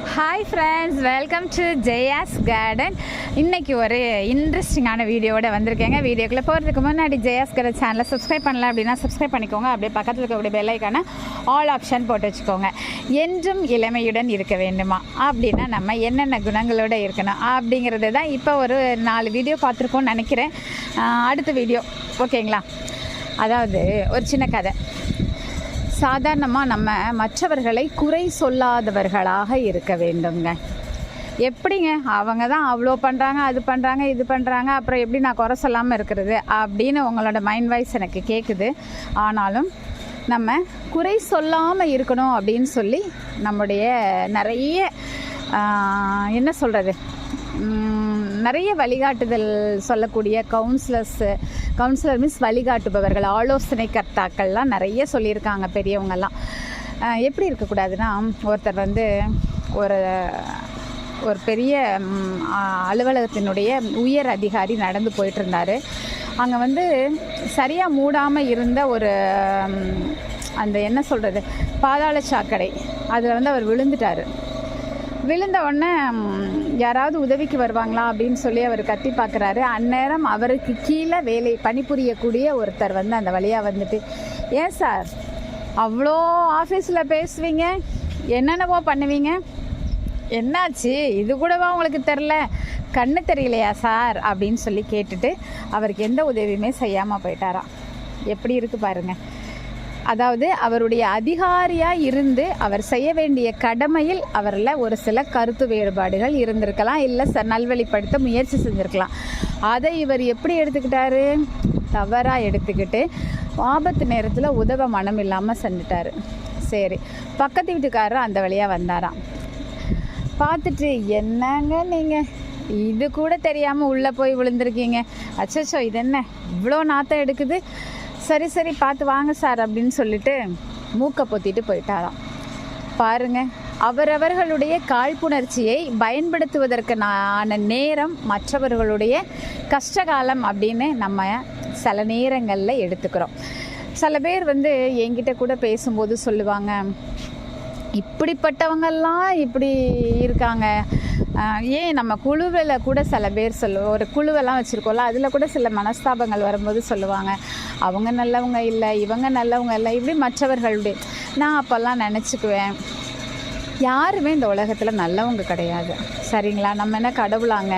Hi friends, welcome to Jaya's garden. இன்றைக்கி ஒரு இன்ட்ரெஸ்டிங்கான வீடியோவோட வந்திருக்கேங்க. வீடியோக்குள்ளே போகிறதுக்கு முன்னாடி ஜெயாஸ் கார்டன் சேனலை சப்ஸ்கிரைப் பண்ணல அப்படின்னா சப்ஸ்கிரைப் பண்ணிக்கோங்க. அப்படியே பக்கத்தில் இருக்கக்கூடிய பெல் ஐக்கான ஆல் ஆப்ஷன் போட்டு வச்சுக்கோங்க. என்றும் இளமையுடன் இருக்க வேண்டுமா அப்படின்னா நம்ம என்னென்ன குணங்களோடு இருக்கணும் அப்படிங்கிறது தான் இப்போ ஒரு 4 வீடியோ பார்த்துருக்கோன்னு நினைக்கிறேன். அடுத்த வீடியோ ஓகேங்களா? அதாவது ஒரு சின்ன கதை. சாதாரணமாக நம்ம மற்றவர்களை குறை சொல்லாதவர்களாக இருக்க வேண்டுங்க. எப்படிங்க அவங்க தான் அவ்வளோ பண்ணுறாங்க, அது பண்ணுறாங்க, இது பண்ணுறாங்க, அப்புறம் எப்படி நான் குறை சொல்லாமல் இருக்கிறது அப்படின்னு உங்களோட மைண்ட் வாய்ஸ் எனக்கு கேட்குது. ஆனாலும் நம்ம குறை சொல்லாமல் இருக்கணும் அப்படின்னு சொல்லி நம்முடைய நிறைய என்ன சொல்கிறது, நிறைய வழிகாட்டுதல் சொல்லக்கூடிய கவுன்சிலர் மீன்ஸ் வழிகாட்டுபவர்கள், ஆலோசனை கர்த்தாக்கள்லாம் நிறைய சொல்லியிருக்காங்க பெரியவங்கெல்லாம். எப்படி இருக்கக்கூடாதுன்னா, ஒருத்தர் வந்து ஒரு பெரிய அலுவலகத்தினுடைய உயர் அதிகாரி நடந்து போயிட்டு இருந்தார். அங்கே வந்து சரியாக மூடாமல் இருந்த ஒரு அந்த என்ன சொல்கிறது பாதாள சாக்கடை, அதில் வந்து அவர் விழுந்துட்டார். விழுந்த உடனே யாராவது உதவிக்கு வருவாங்களா அப்படின்னு சொல்லி அவர் கத்தி பார்க்குறாரு. அந்நேரம் அவருக்கு கீழே பணிபுரியக்கூடிய ஒருத்தர் வந்து அந்த வழியாக வந்துட்டு, ஏன் சார் அவ்வளோ ஆஃபீஸில் பேசுவீங்க, என்னென்னவோ பண்ணுவீங்க, என்னாச்சு, இது கூடவா உங்களுக்கு தெரில, கண்ணு தெரியலையா சார் அப்படின்னு சொல்லி கேட்டுட்டு அவருக்கு எந்த உதவியுமே செய்யாமல் போயிட்டாராம். எப்படி இருக்குது பாருங்கள். அதாவது அவருடைய அதிகாரியாக இருந்து அவர் செய்ய வேண்டிய கடமையில் அவரில் ஒரு சில கருத்து வேறுபாடுகள் இருந்திருக்கலாம், இல்லை நல்வழிப்படுத்த முயற்சி செஞ்சுருக்கலாம். அதை இவர் எப்படி எடுத்துக்கிட்டாரு? தவறாக எடுத்துக்கிட்டு ஆபத்து நேரத்தில் உதவ மனம் இல்லாமல் செஞ்சுட்டார். சரி, பக்கத்து வீட்டுக்காரர் அந்த வழியாக வந்தாராம். பார்த்துட்டு, என்னங்க நீங்கள் இது கூட தெரியாமல் உள்ளே போய் விழுந்திருக்கீங்க, அச்சோ இது என்ன இவ்வளோ நாத்தம் எடுக்குது, சரி பார்த்து வாங்க சார் அப்படின்னு சொல்லிட்டு மூக்கை பொத்திட்டு போயிட்டாராம். பாருங்கள், அவரவர்களுடைய காழ்ப்புணர்ச்சியை பயன்படுத்துவதற்கான நேரம் மற்றவர்களுடைய கஷ்டகாலம் அப்படின்னு நம்ம சில நேரங்களில் எடுத்துக்கிறோம். சில பேர் வந்து என்கிட்ட கூட பேசும்போது சொல்லுவாங்க, இப்படிப்பட்டவங்கெல்லாம் இப்படி இருக்காங்க. ஏன் நம்ம குழுவில் கூட சில பேர் ஒரு குழுவெல்லாம் வச்சுருக்கோம்ல, அதில் கூட சில மனஸ்தாபங்கள் வரும்போது சொல்லுவாங்க, அவங்க நல்லவங்க இல்லை, இவங்க நல்லவங்க இல்லை, இப்படி மற்றவர்களுடைய. நான் அப்போல்லாம் நினச்சிக்குவேன், யாருமே இந்த உலகத்தில் நல்லவங்க கிடையாது, சரிங்களா? நம்ம என்ன கடவுளாங்க?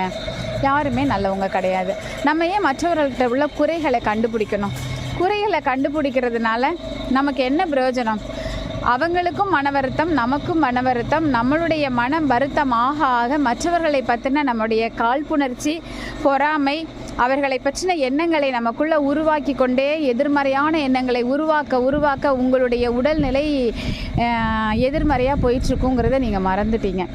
யாருமே நல்லவங்க கிடையாது. நம்ம ஏன் மற்றவர்கள்ட்ட உள்ள குறைகளை கண்டுபிடிக்கணும்? குறைகளை கண்டுபிடிக்கிறதுனால நமக்கு என்ன பிரயோஜனம்? அவங்களுக்கும் மன வருத்தம், நமக்கும் மன வருத்தம். நம்மளுடைய மனம் வருத்தம் ஆக ஆக மற்றவர்களை பற்றின நம்முடைய காழ்ப்புணர்ச்சி, பொறாமை, அவர்களை பற்றின எண்ணங்களை நமக்குள்ளே உருவாக்கி கொண்டே எதிர்மறையான எண்ணங்களை உருவாக்க உங்களுடைய உடல்நிலை எதிர்மறையாக போயிட்டுருக்குங்கிறத நீங்கள் மறந்துட்டீங்க.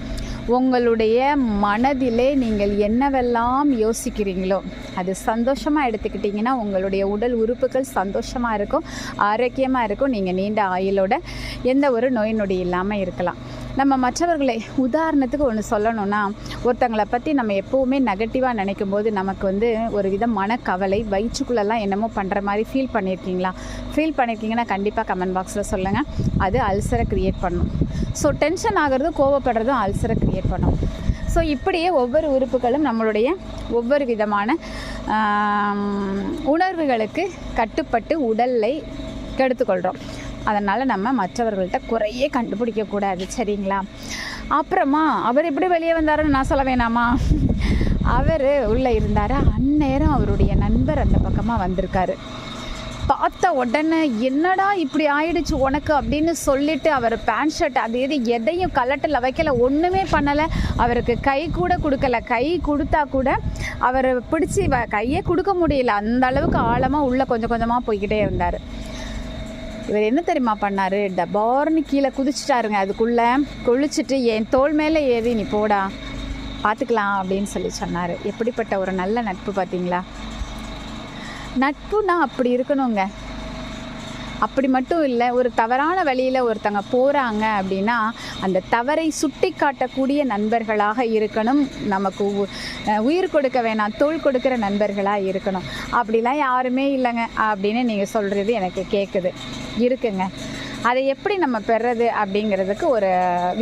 உங்களுடைய மனதிலே நீங்கள் என்னவெல்லாம் யோசிக்கிறீங்களோ அது சந்தோஷமாக எடுத்துக்கிட்டிங்கன்னா உங்களுடைய உடல் உறுப்புகள் சந்தோஷமாக இருக்கும், ஆரோக்கியமாக இருக்கும். நீங்கள் நீண்ட ஆயுளோட எந்த ஒரு நோய் நொடி இல்லாமல் இருக்கலாம். நம்ம மற்றவர்களை உதாரணத்துக்கு ஒன்று சொல்லணும்னா, ஒருத்தங்களை பற்றி நம்ம எப்போவுமே நெகட்டிவாக நினைக்கும் போது நமக்கு வந்து ஒரு வித மனக்கவலை, வயிற்றுக்குள்ளெல்லாம் என்னமோ பண்ணுற மாதிரி ஃபீல் பண்ணியிருக்கீங்களா? ஃபீல் பண்ணியிருக்கீங்கன்னா கண்டிப்பாக கமெண்ட் பாக்ஸில் சொல்லுங்கள். அது அல்சரை க்ரியேட் பண்ணும். ஸோ டென்ஷன் ஆகிறதும் கோவப்படுறதும் அல்சரை க்ரியேட் பண்ணும். ஸோ இப்படியே ஒவ்வொரு உறுப்புகளும் நம்மளுடைய ஒவ்வொரு விதமான உணர்வுகளுக்கு கட்டுப்பட்டு உடலை கெடுத்துக்கொள்கிறோம். அதனால் நம்ம மற்றவர்கள்ட்ட குறையே கண்டுபிடிக்கக்கூடாது, சரிங்களா? அப்புறமா அவர் எப்படி வெளியே வந்தாருன்னு நான் சொல்ல வேணாமா? அவர் உள்ளே இருந்தார். அந்நேரம் அவருடைய நண்பர் அந்த பக்கமாக வந்திருக்காரு. பார்த்த உடனே, என்னடா இப்படி ஆயிடுச்சு உனக்கு அப்படின்னு சொல்லிட்டு அவர் பேண்ட் ஷர்ட் அது எதையும் கலட்டில் வைக்கல, ஒன்றுமே பண்ணலை. அவருக்கு கை கூட கொடுக்கல. கை கொடுத்தா கூட அவர் பிடிச்சி கையே கொடுக்க முடியல, அந்த அளவுக்கு ஆழமாக உள்ளே கொஞ்சம் கொஞ்சமாக போய்கிட்டே இருந்தார். இவர் என்ன தெரியுமா பண்ணார்? டபார்னு கீழே குதிச்சிட்டாருங்க. அதுக்குள்ளே குளிச்சுட்டு, என் தோள் மேலே ஏறி நீ போடா பார்த்துக்கலாம் அப்படின்னு சொல்லி சொன்னார். எப்படிப்பட்ட ஒரு நல்ல நட்பு பார்த்தீங்களா? நட்புனா அப்படி இருக்கணுங்க. அப்படி மட்டும் இல்லை, ஒரு தவறான வழியில் ஒருத்தங்க போகிறாங்க அப்படின்னா அந்த தவறை சுட்டி காட்டக்கூடிய நண்பர்களாக இருக்கணும். நமக்கு உயிர் கொடுக்க வேணாம், தோள் கொடுக்குற நண்பர்களாக இருக்கணும். அப்படிலாம் யாருமே இல்லைங்க அப்படின்னு நீங்கள் சொல்கிறது எனக்கு கேட்குது. இருக்குங்க. அதை எப்படி நம்ம பெறுறது அப்படிங்கிறதுக்கு ஒரு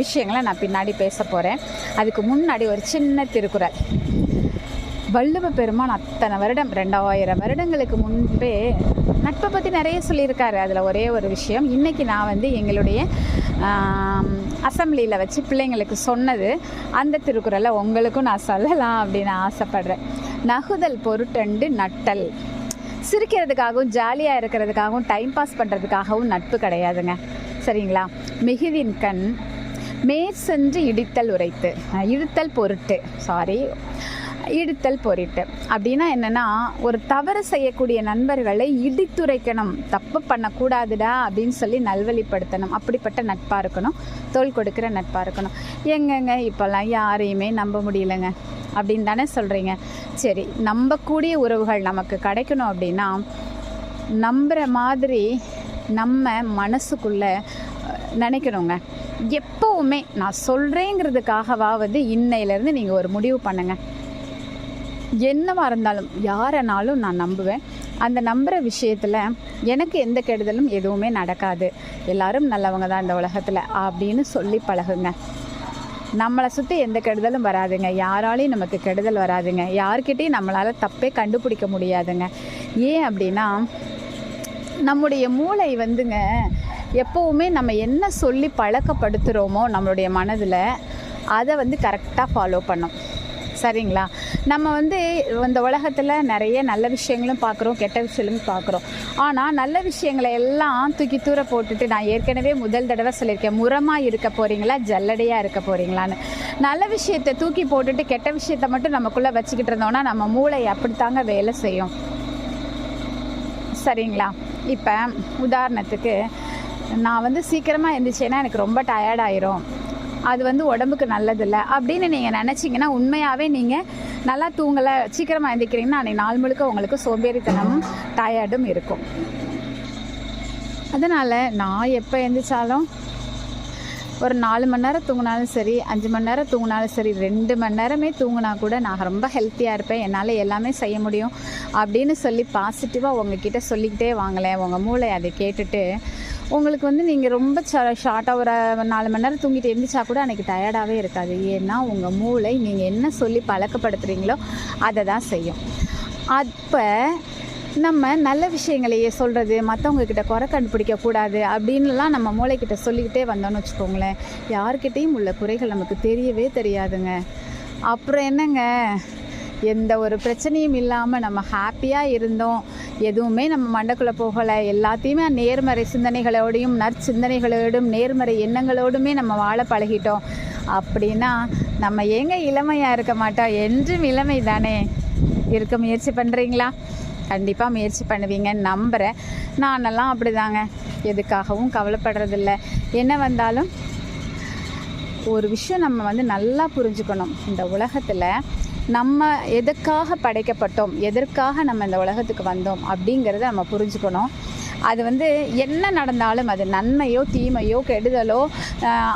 விஷயங்களை நான் பின்னாடி பேச போகிறேன். அதுக்கு முன்னாடி ஒரு சின்ன திருக்குறள். வள்ளுவ பெருமான் அத்தனை வருடம் 2000 வருடங்களுக்கு முன்பே நட்பை பற்றி நிறைய சொல்லியிருக்காரு. அதில் ஒரே ஒரு விஷயம் இன்றைக்கி நான் வந்து எங்களுடைய அசம்பிளியில் வச்சு பிள்ளைங்களுக்கு சொன்னது, அந்த திருக்குறளை உங்களுக்கும் நான் சொல்லலாம் அப்படின்னு ஆசைப்படுறேன். நகுதல் பொருட்டண்டு நட்டல். சிரிக்கிறதுக்காகவும் ஜாலியாக இருக்கிறதுக்காகவும் டைம் பாஸ் பண்ணுறதுக்காகவும் நட்பு கிடையாதுங்க, சரிங்களா? மிகுதின் கண் மேற்சென்று இடித்தல் உரைத்து இழுத்தல் பொருட்டு இடித்தல் பொருட்டு அப்படின்னா என்னென்னா, ஒரு தவறு செய்யக்கூடிய நண்பர்களை இடித்துரைக்கணும், தப்பு பண்ணக்கூடாதுடா அப்படின்னு சொல்லி நல்வழிப்படுத்தணும். அப்படிப்பட்ட நட்பாக இருக்கணும், தோள் கொடுக்குற நட்பாக இருக்கணும். எங்கங்க இப்போல்லாம் யாரையுமே நம்ப முடியலைங்க அப்படின்னு தானே சொல்கிறீங்க. சரி, நம்பக்கூடிய உறவுகள் நமக்கு கிடைக்கணும் அப்படின்னா நம்புகிற மாதிரி நம்ம மனசுக்குள்ளே நினைக்கணுங்க. எப்போவுமே நான் சொல்கிறேங்கிறதுக்காகவாவது இன்னையிலேருந்து நீங்கள் ஒரு முடிவு பண்ணுங்கள். என்னவாக இருந்தாலும் யாரனாலும் நான் நம்புவேன். அந்த நம்புகிற விஷயத்தில் எனக்கு எந்த கெடுதலும் எதுவுமே நடக்காது, எல்லாரும் நல்லவங்க தான் இந்த உலகத்தில் அப்படின்னு சொல்லி பழகுங்க. நம்மளை சுற்றி எந்த கெடுதலும் வராதுங்க, யாராலையும் நமக்கு கெடுதல் வராதுங்க, யார்கிட்டையும் நம்மளால் தப்பே கண்டுபிடிக்க முடியாதுங்க. ஏன் அப்படின்னா நம்முடைய மூளை வந்துங்க எப்போவுமே நம்ம என்ன சொல்லி பழக்கப்படுத்துகிறோமோ நம்மளுடைய மனதில் அதை வந்து கரெக்டாக ஃபாலோ பண்ணும், சரிங்களா? நம்ம வந்து இந்த உலகத்தில் நிறைய நல்ல விஷயங்களும் பார்க்குறோம், கெட்ட விஷயங்களும் பார்க்குறோம். ஆனால் நல்ல விஷயங்களை எல்லாம் தூக்கி தூர போட்டுட்டு, நான் ஏற்கனவே முதல் தடவை சொல்லியிருக்கேன், முரமாக இருக்க போகிறீங்களா ஜல்லடையாக இருக்க போகிறீங்களான்னு. நல்ல விஷயத்தை தூக்கி போட்டுட்டு கெட்ட விஷயத்தை மட்டும் நமக்குள்ளே வச்சுக்கிட்டு இருந்தோம்னா நம்ம மூளை அப்படித்தாங்க வேலை செய்யும், சரிங்களா? இப்போ உதாரணத்துக்கு நான் வந்து சீக்கிரமாக எழுந்திரிச்சேன்னா எனக்கு ரொம்ப டயர்டாயிரும், அது வந்து உடம்புக்கு நல்லதில்லை அப்படின்னு நீங்கள் நினச்சிங்கன்னா உண்மையாகவே நீங்கள் நல்லா தூங்கலை, சீக்கிரமாக எழுந்திரிக்கிறீங்கன்னா அன்றைக்கி நாள் முழுக்க உங்களுக்கு சோம்பேறித்தனமும் டயர்டும் இருக்கும். அதனால் நான் எப்போ எழுந்திரிச்சாலும் ஒரு 4 மணி நேரம் தூங்கினாலும் சரி, 5 மணி நேரம் தூங்கினாலும் சரி, 2 மணி நேரமே தூங்கினா கூட நான் ரொம்ப ஹெல்த்தியாக இருப்பேன், என்னால் எல்லாமே செய்ய முடியும் அப்படின்னு சொல்லி பாசிட்டிவாக உங்ககிட்ட சொல்லிக்கிட்டே வாங்களேன். உங்கள் மூளை அதை கேட்டுட்டு உங்களுக்கு வந்து நீங்கள் ரொம்ப ஷார்ட்டாக ஒரு 4 மணி நேரம் தூங்கிட்டு எழுந்திரிச்சா கூட அன்றைக்கி டயர்டாகவே இருக்காது. ஏன்னா உங்கள் மூளை நீங்கள் என்ன சொல்லி பழக்கப்படுத்துகிறீங்களோ அதை தான் செய்யும். அப்போ நம்ம நல்ல விஷயங்களையே சொல்கிறது, மற்றவங்கக்கிட்ட குறை கண்டுபிடிக்கக்கூடாது அப்படின்லாம் நம்ம மூளைக்கிட்ட சொல்லிக்கிட்டே வந்தோன்னு வச்சுக்கோங்களேன், யார்கிட்டையும் உள்ள குறைகள் நமக்கு தெரியவே தெரியாதுங்க. அப்புறம் என்னங்க, எந்த ஒரு பிரச்சனையும் இல்லாமல் நம்ம ஹாப்பியாக இருந்தோம், எதுவுமே நம்ம மண்டைக்குள்ளே போகலை, எல்லாத்தையுமே நேர்மறை சிந்தனைகளோடையும் நற்சிந்தனைகளோடும் நேர்மறை எண்ணங்களோடுமே நம்ம வாழ பழகிட்டோம் அப்படின்னா நம்ம ஏங்க இளமையாக இருக்க மாட்டோம்? என்றும் இளமை தானே. இருக்க முயற்சி பண்ணுறீங்களா? கண்டிப்பாக முயற்சி பண்ணுவீங்கன்னு நம்புகிறேன். நானெல்லாம் அப்படி தாங்க, எதுக்காகவும் கவலைப்படுறதில்ல. என்ன வந்தாலும் ஒரு விஷயம் நம்ம வந்து நல்லா புரிஞ்சுக்கணும், இந்த உலகத்தில் நம்ம எதுக்காக படைக்கப்பட்டோம், எதற்காக நம்ம இந்த உலகத்துக்கு வந்தோம் அப்படிங்கிறத நம்ம புரிஞ்சுக்கணும். அது வந்து என்ன நடந்தாலும், அது நன்மையோ தீமையோ கெடுதலோ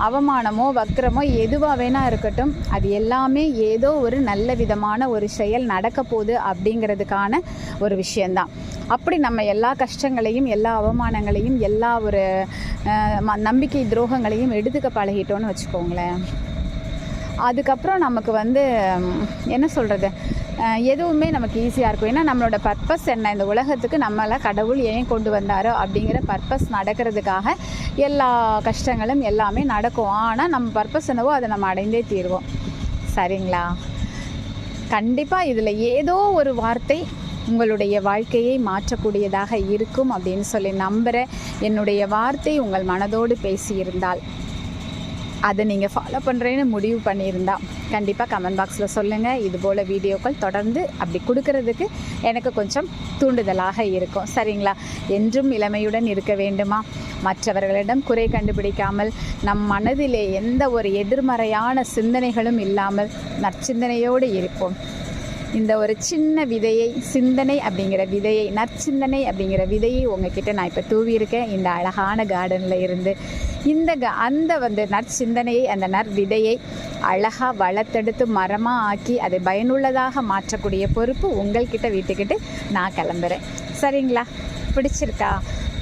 அவமானமோ வக்கிரமோ எதுவாக வேணா இருக்கட்டும், அது எல்லாமே ஏதோ ஒரு நல்ல விதமான ஒரு செயல் நடக்க போகுது அப்படிங்கிறதுக்கான ஒரு விஷயந்தான். அப்படி நம்ம எல்லா கஷ்டங்களையும் எல்லா அவமானங்களையும் எல்லா ஒரு நம்பிக்கை துரோகங்களையும் எடுத்துக்க பழகிட்டோன்னு வச்சுக்கோங்களேன், அதுக்கப்புறம் நமக்கு வந்து என்ன சொல்கிறது, எதுவுமே நமக்கு ஈஸியாக இருக்கும். ஏன்னா நம்மளோட பர்பஸ் என்ன, இந்த உலகத்துக்கு நம்மளை கடவுள் ஏன் கொண்டு வந்தாரோ அப்படிங்கிற பர்பஸ் நடக்கிறதுக்காக எல்லா கஷ்டங்களும் எல்லாமே நடக்கும். ஆனால் நம்ம பர்பஸ் என்னவோ அதை நம்ம அடைந்தே தீர்வோம், சரிங்களா? கண்டிப்பாக இதில் ஏதோ ஒரு வார்த்தை உங்களுடைய வாழ்க்கையை மாற்றக்கூடியதாக இருக்கும் அப்படின்னு சொல்லி நம்புகிறேன். என்னுடைய வார்த்தை உங்கள் மனதோடு பேசியிருந்தால், அதை நீங்கள் ஃபாலோ பண்ணுறேன்னு முடிவு பண்ணியிருந்தா கண்டிப்பாக கமெண்ட் பாக்ஸில் சொல்லுங்கள். இதுபோல் வீடியோக்கள் தொடர்ந்து அப்படி கொடுக்கறதுக்கு எனக்கு கொஞ்சம் தூண்டுதலாக இருக்கும், சரிங்களா? என்றும் இளமையுடன் இருக்க வேண்டுமா? மற்றவர்களிடம் குறை கண்டுபிடிக்காமல், நம் மனதிலே எந்த ஒரு எதிர்மறையான சிந்தனைகளும் இல்லாமல் நற்சிந்தனையோடு இருப்போம். இந்த ஒரு சின்ன விதையை, சிந்தனை அப்படிங்கிற விதையை, நற்சிந்தனை அப்படிங்கிற விதையை உங்ககிட்ட நான் இப்போ தூவியிருக்கேன் இந்த அழகான கார்டனில் இருந்து. அந்த நற்சிந்தனையை, அந்த நற்விதையை அழகாக வளர்த்தெடுத்து மரமாக ஆக்கி அதை பயனுள்ளதாக மாற்றக்கூடிய பொறுப்பு உங்கள்கிட்ட வீட்டுக்கிட்டு நான் கிளம்புறேன், சரிங்களா? பிடிச்சிருக்கா?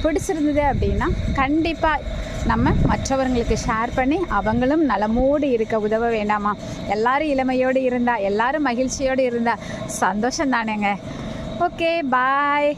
பிடிச்சிருந்தது அப்படின்னா கண்டிப்பாக நம்ம மற்றவர்களுக்கு ஷேர் பண்ணி அவங்களும் நலமோடு இருக்க உதவ வேண்டாமா? எல்லாரும் இளமையோடு இருந்தால், எல்லாரும் மகிழ்ச்சியோடு இருந்தால் சந்தோஷம் தானேங்க. ஓகே, பாய்.